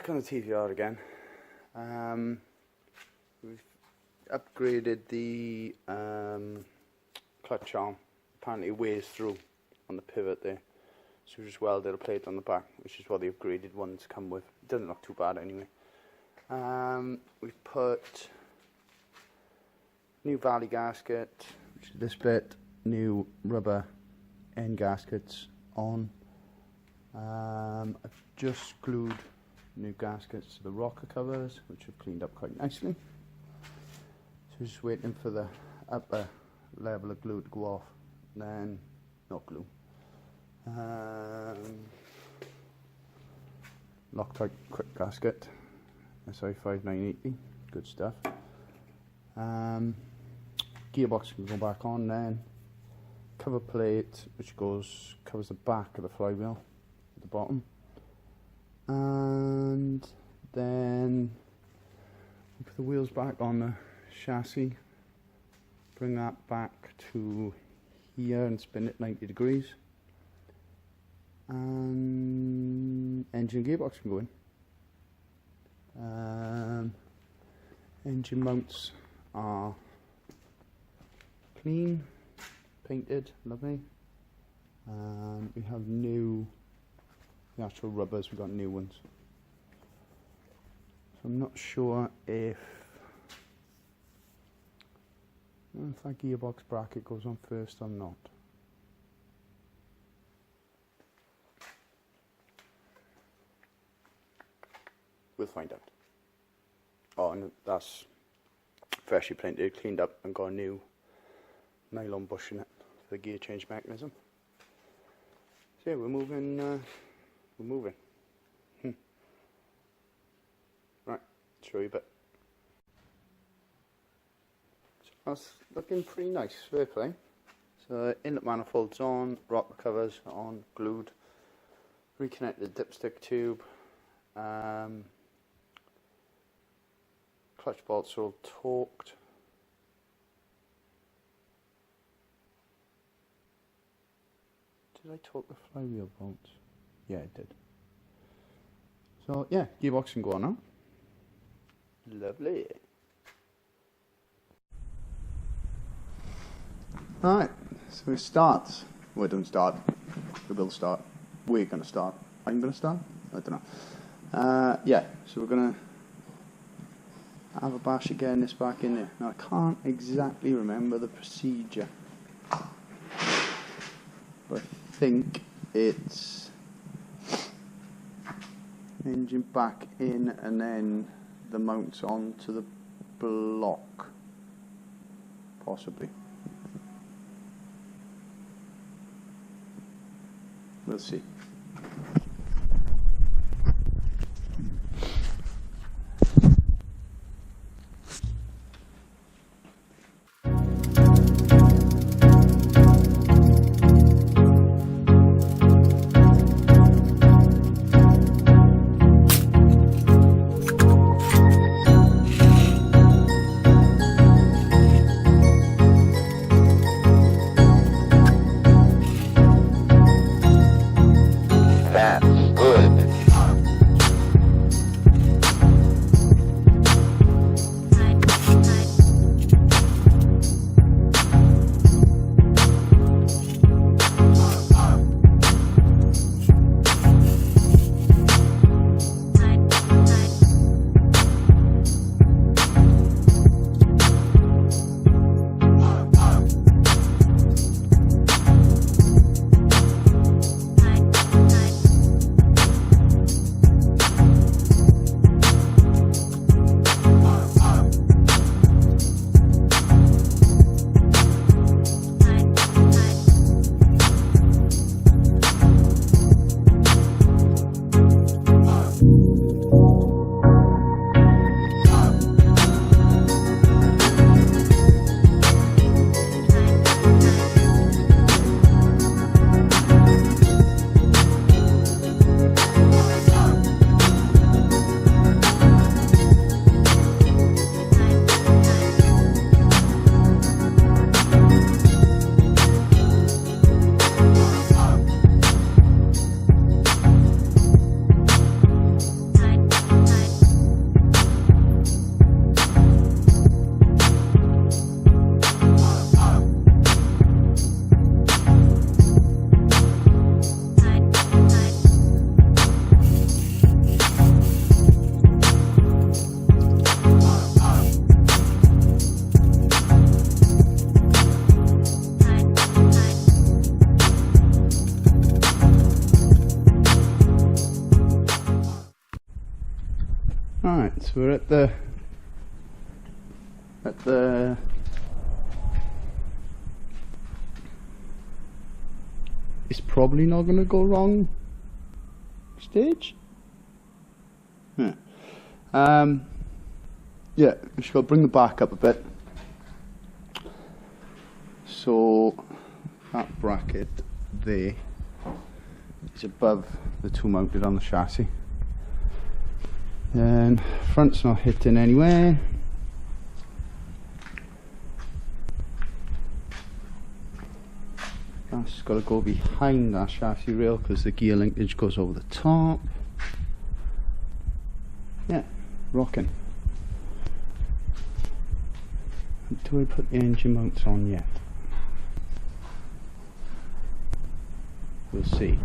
back on the TVR again. We've upgraded the clutch arm. Apparently it weighs through on the pivot there, so we just welded a plate on the back, which is what the upgraded ones come with. It doesn't look too bad anyway. We've put new valley gasket, which is this bit, new rubber end gaskets on. I've just glued new gaskets to the rocker covers, which I've cleaned up quite nicely. So just waiting for the upper level of glue to go off, then not glue. Loctite quick gasket, SI 5980, good stuff. Gearbox can go back on then. Cover plate, which covers the back of the flywheel at the bottom. And then we put the wheels back on the chassis, bring that back to here and spin it 90 degrees, and engine gearbox can go in. Engine mounts are clean, painted, lovely, and we have the actual rubbers, we've got new ones. So I'm not sure if that gearbox bracket goes on first or not. We'll find out. Oh, and that's freshly painted, cleaned up, and got a new nylon bush in it for the gear change mechanism. So yeah, we're moving. Right, show you a bit. So that's looking pretty nice, fair play. So inlet manifolds on, rocker covers on, glued, reconnected the dipstick tube. Clutch bolts are all torqued. Did I torque the flywheel bolts? Yeah, it did. So yeah, gearbox can go on now. Lovely. Alright, so it starts. Well, it doesn't start. It will start. We're going to start. I'm going to start? I don't know. Yeah, so we're going to have a bash of getting this back in there. Now I can't exactly remember the procedure, but I think it's engine back in and then the mounts onto the block, possibly. We'll see. So we're at the it's probably not going to go wrong stage. Yeah, yeah, just got to bring the back up a bit. So that bracket there is above the two mounted on the chassis. Then front's not hitting anywhere. That's got to go behind that chassis rail because the gear linkage goes over the top. Yeah, rocking. Do I put the engine mounts on yet? We'll see.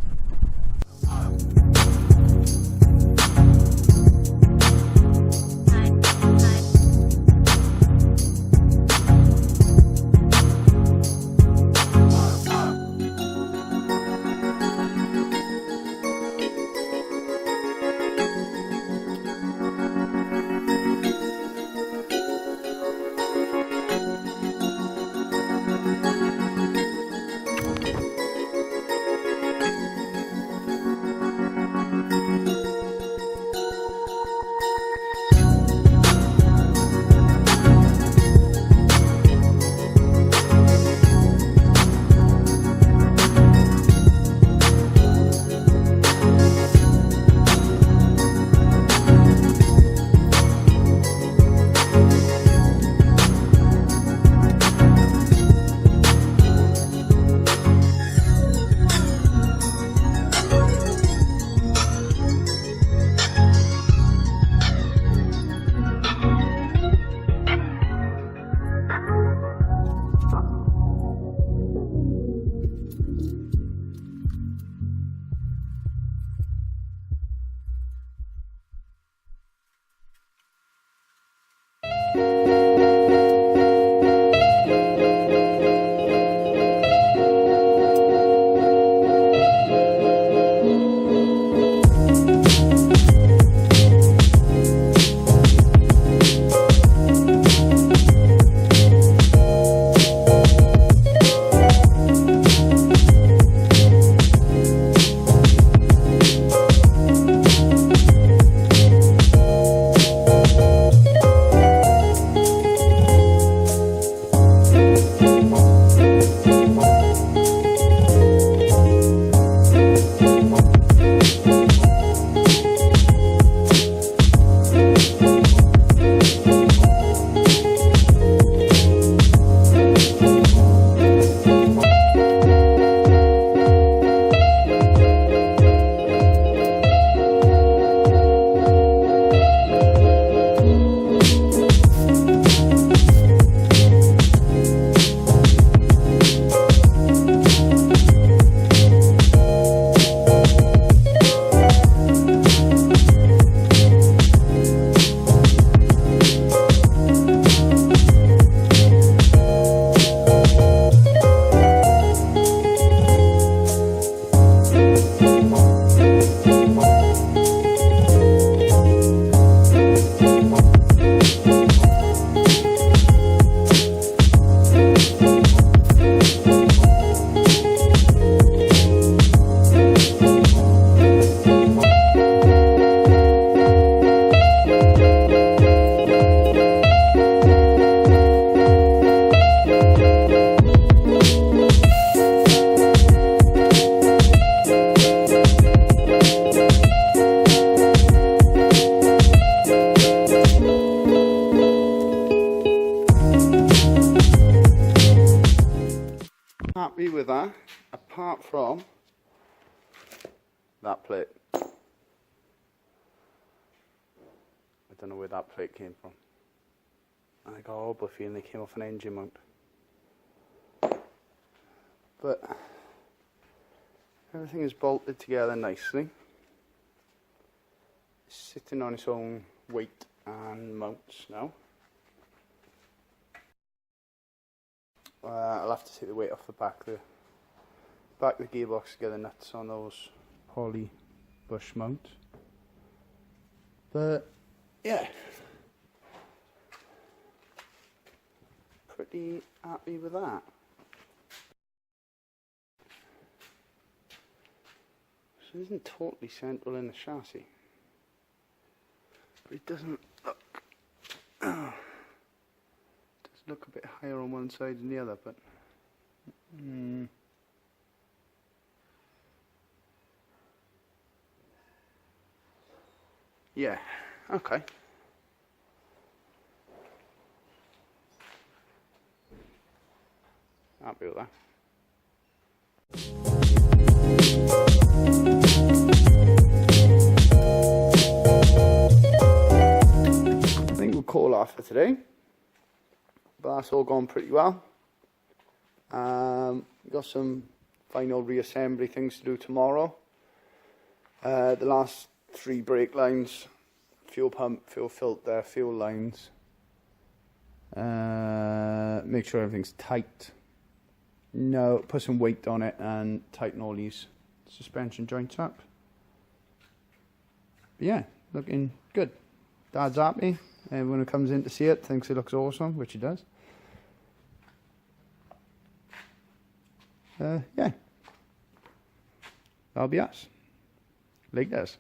Happy with that, apart from that plate. I don't know where that plate came from. I got a horrible feeling they came off an engine mount. But everything is bolted together nicely. It's sitting on its own weight and mounts now. I'll have to take the weight off the back of the gearbox to get the nuts on those poly bush mounts. But yeah, pretty happy with that. So it isn't totally central in the chassis, but it doesn't look, does look a bit higher on one side than the other, but yeah, okay. Happy with that. I think we'll call off for today, but that's all gone pretty well. Got some final reassembly things to do tomorrow. The last 3 brake lines, fuel pump, fuel filter, fuel lines. Make sure everything's tight. No, put some weight on it and tighten all these suspension joints up. But yeah, looking good. Dad's happy. Everyone who comes in to see it thinks it looks awesome, which it does. Yeah, that'll be us. Like this.